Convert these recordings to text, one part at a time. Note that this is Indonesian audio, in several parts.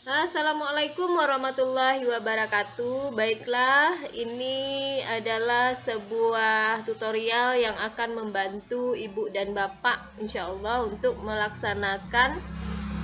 Assalamualaikum warahmatullahi wabarakatuh. Baiklah, ini adalah sebuah tutorial yang akan membantu ibu dan bapak insya Allah untuk melaksanakan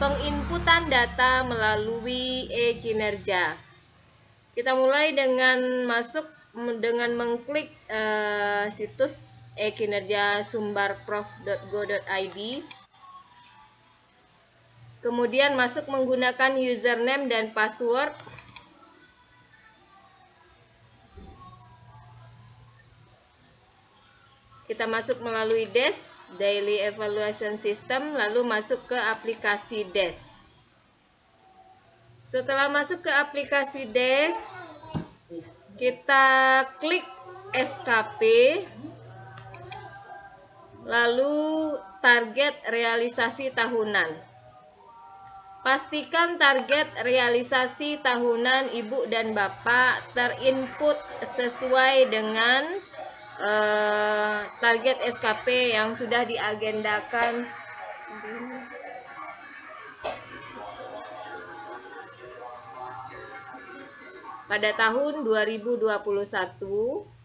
penginputan data melalui e-kinerja. Kita mulai dengan mengklik situs e-kinerja sumbarprof.go.id. Kemudian masuk menggunakan username dan password. Kita masuk melalui DES, Daily Evaluation System, lalu masuk ke aplikasi DES. Setelah masuk ke aplikasi DES, kita klik SKP, lalu target realisasi tahunan. Pastikan target realisasi tahunan ibu dan bapak terinput sesuai dengan target SKP yang sudah diagendakan pada tahun 2021.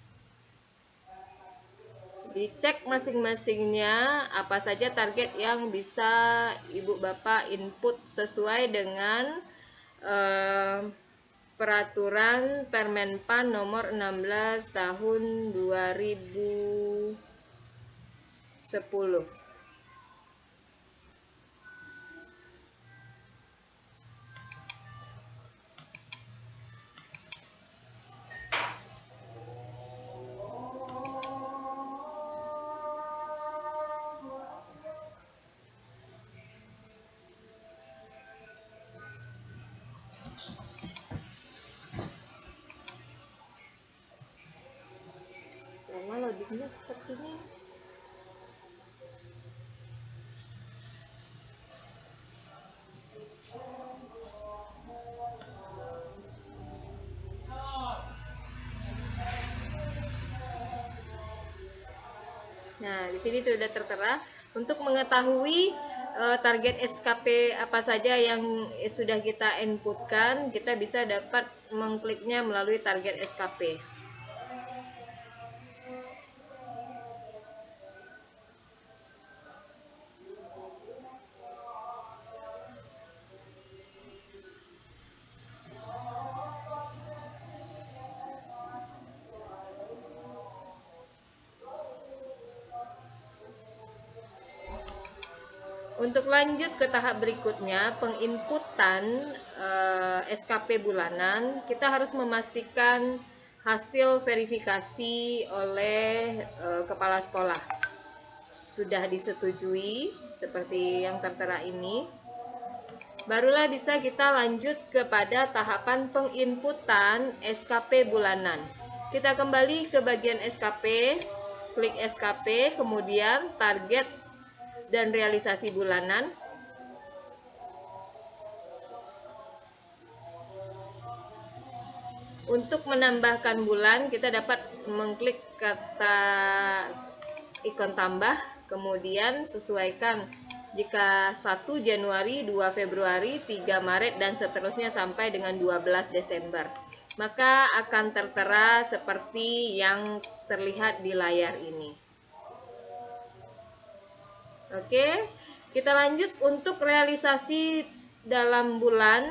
Dicek masing-masingnya apa saja target yang bisa ibu bapak input sesuai dengan peraturan Permenpan nomor 16 tahun 2010. Lama loadingnya sepertinya. Nah, di sini sudah tertera. Untuk mengetahui target SKP apa saja yang sudah kita inputkan, kita bisa dapat mengkliknya melalui target SKP. Untuk lanjut ke tahap berikutnya, penginputan SKP bulanan, kita harus memastikan hasil verifikasi oleh kepala sekolah sudah disetujui seperti yang tertera ini. Barulah bisa kita lanjut kepada tahapan penginputan SKP bulanan. Kita kembali ke bagian SKP, klik SKP, kemudian target dan realisasi bulanan. Untuk menambahkan bulan, kita dapat mengklik kata ikon tambah, kemudian sesuaikan jika 1 Januari, 2 Februari, 3 Maret, dan seterusnya sampai dengan 12 Desember. Maka akan tertera seperti yang terlihat di layar ini. Oke, kita lanjut untuk realisasi dalam bulan.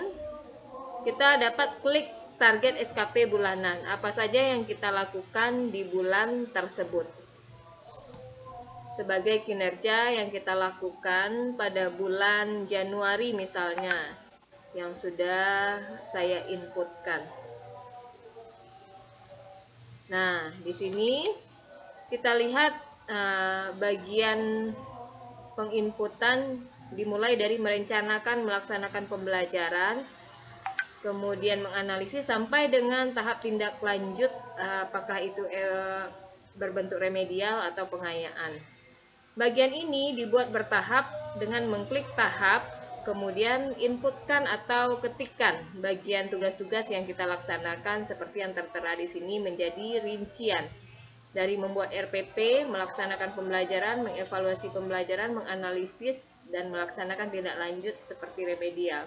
Kita dapat klik target SKP bulanan. Apa saja yang kita lakukan di bulan tersebut. Sebagai kinerja yang kita lakukan pada bulan Januari misalnya, yang sudah saya inputkan. Nah, di sini kita lihat bagian penginputan dimulai dari merencanakan melaksanakan pembelajaran, kemudian menganalisis sampai dengan tahap tindak lanjut, apakah itu berbentuk remedial atau pengayaan. Bagian ini dibuat bertahap dengan mengklik tahap, kemudian inputkan atau ketikkan bagian tugas-tugas yang kita laksanakan seperti yang tertera di sini menjadi rincian. Dari membuat RPP, melaksanakan pembelajaran, mengevaluasi pembelajaran, menganalisis, dan melaksanakan tindak lanjut seperti remedial.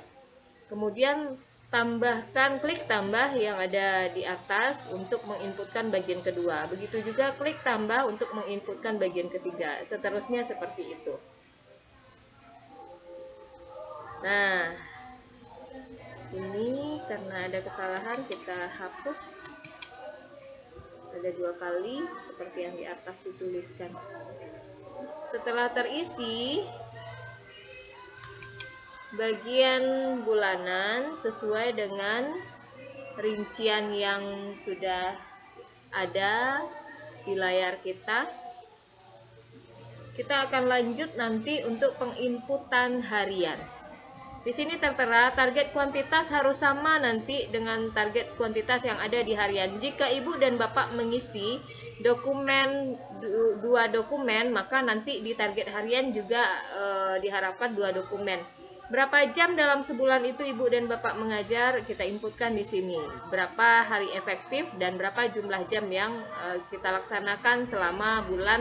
Kemudian klik tambah yang ada di atas untuk menginputkan bagian kedua. Begitu juga klik tambah untuk menginputkan bagian ketiga. Seterusnya seperti itu. Nah, ini karena ada kesalahan kita hapus. Ada 2 kali seperti yang di atas dituliskan. Setelah terisi bagian bulanan sesuai dengan rincian yang sudah ada di layar kita akan lanjut nanti untuk penginputan harian. Di sini tertera target kuantitas harus sama nanti dengan target kuantitas yang ada di harian. Jika Ibu dan Bapak mengisi dokumen 2 dokumen, maka nanti di target harian juga diharapkan 2 dokumen. Berapa jam dalam sebulan itu Ibu dan Bapak mengajar, kita inputkan di sini. Berapa hari efektif dan berapa jumlah jam yang kita laksanakan selama bulan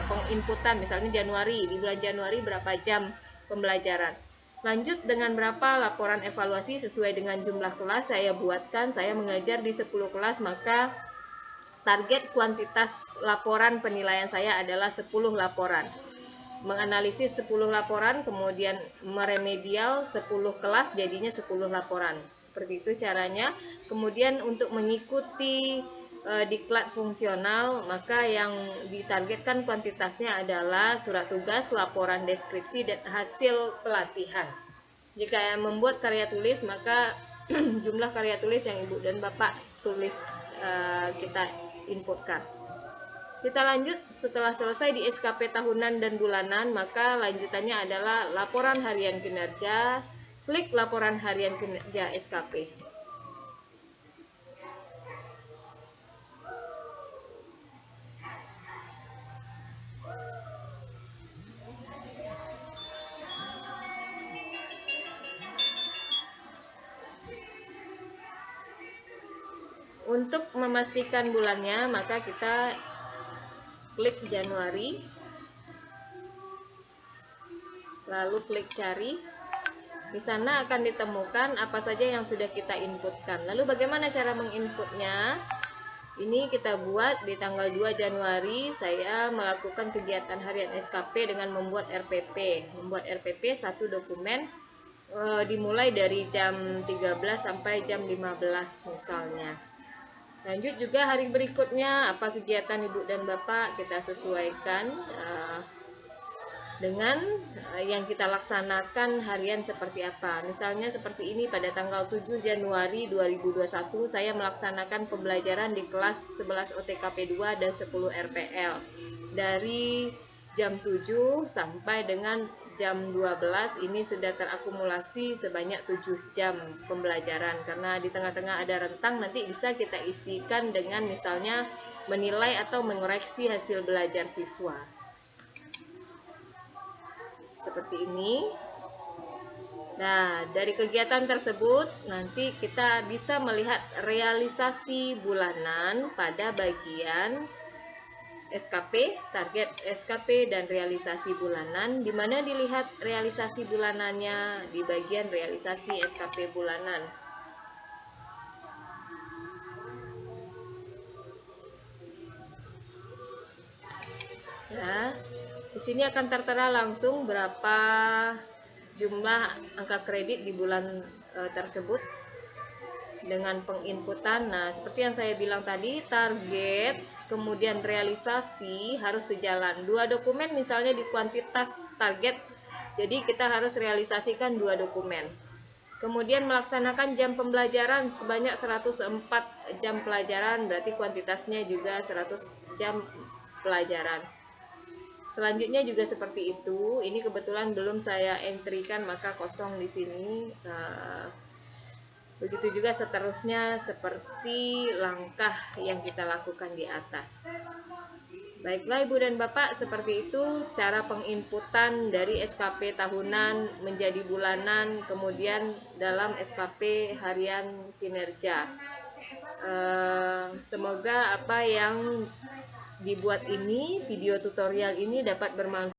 penginputan, misalnya Januari. Di bulan Januari berapa jam pembelajaran. Lanjut dengan berapa laporan evaluasi sesuai dengan jumlah kelas saya buatkan. Saya mengajar di 10 kelas, maka target kuantitas laporan penilaian saya adalah 10 laporan. Menganalisis 10 laporan, kemudian meremedial 10 kelas, jadinya 10 laporan. Seperti itu caranya. Kemudian untuk mengikuti diklat fungsional, maka yang ditargetkan kuantitasnya adalah surat tugas, laporan deskripsi, dan hasil pelatihan. Jika membuat karya tulis, maka jumlah karya tulis yang Ibu dan Bapak tulis kita inputkan. Kita lanjut setelah selesai di SKP tahunan dan bulanan, maka lanjutannya adalah laporan harian kinerja. Klik laporan harian kinerja SKP. Untuk memastikan bulannya, maka kita klik Januari, lalu klik cari. Di sana akan ditemukan apa saja yang sudah kita inputkan. Lalu bagaimana cara menginputnya? Ini kita buat di tanggal 2 Januari, saya melakukan kegiatan harian SKP dengan membuat RPP. Membuat RPP 1 dokumen dimulai dari jam 13 sampai jam 15 misalnya. Lanjut juga hari berikutnya, apa kegiatan Ibu dan Bapak kita sesuaikan dengan yang kita laksanakan harian seperti apa. Misalnya seperti ini, pada tanggal 7 Januari 2021 saya melaksanakan pembelajaran di kelas 11 OTKP 2 dan 10 RPL dari jam 7 sampai dengan jam 12. Ini sudah terakumulasi sebanyak 7 jam pembelajaran, karena di tengah-tengah ada rentang, nanti bisa kita isikan dengan misalnya menilai atau mengoreksi hasil belajar siswa. Seperti ini. Nah, dari kegiatan tersebut nanti kita bisa melihat realisasi bulanan pada bagian SKP, target SKP dan realisasi bulanan, di mana dilihat realisasi bulanannya di bagian realisasi SKP bulanan. Ya, di sini akan tertera langsung berapa jumlah angka kredit di bulan tersebut dengan penginputan. Nah, seperti yang saya bilang tadi, target kemudian realisasi harus sejalan. 2 dokumen misalnya di kuantitas target, jadi kita harus realisasikan 2 dokumen. Kemudian melaksanakan jam pembelajaran sebanyak 104 jam pelajaran, berarti kuantitasnya juga 100 jam pelajaran. Selanjutnya juga seperti itu. Ini kebetulan belum saya entrykan, maka kosong di sini. Begitu juga seterusnya seperti langkah yang kita lakukan di atas. Baiklah Ibu dan Bapak, seperti itu cara penginputan dari SKP tahunan menjadi bulanan, kemudian dalam SKP harian kinerja. Semoga apa yang dibuat ini, video tutorial ini dapat bermanfaat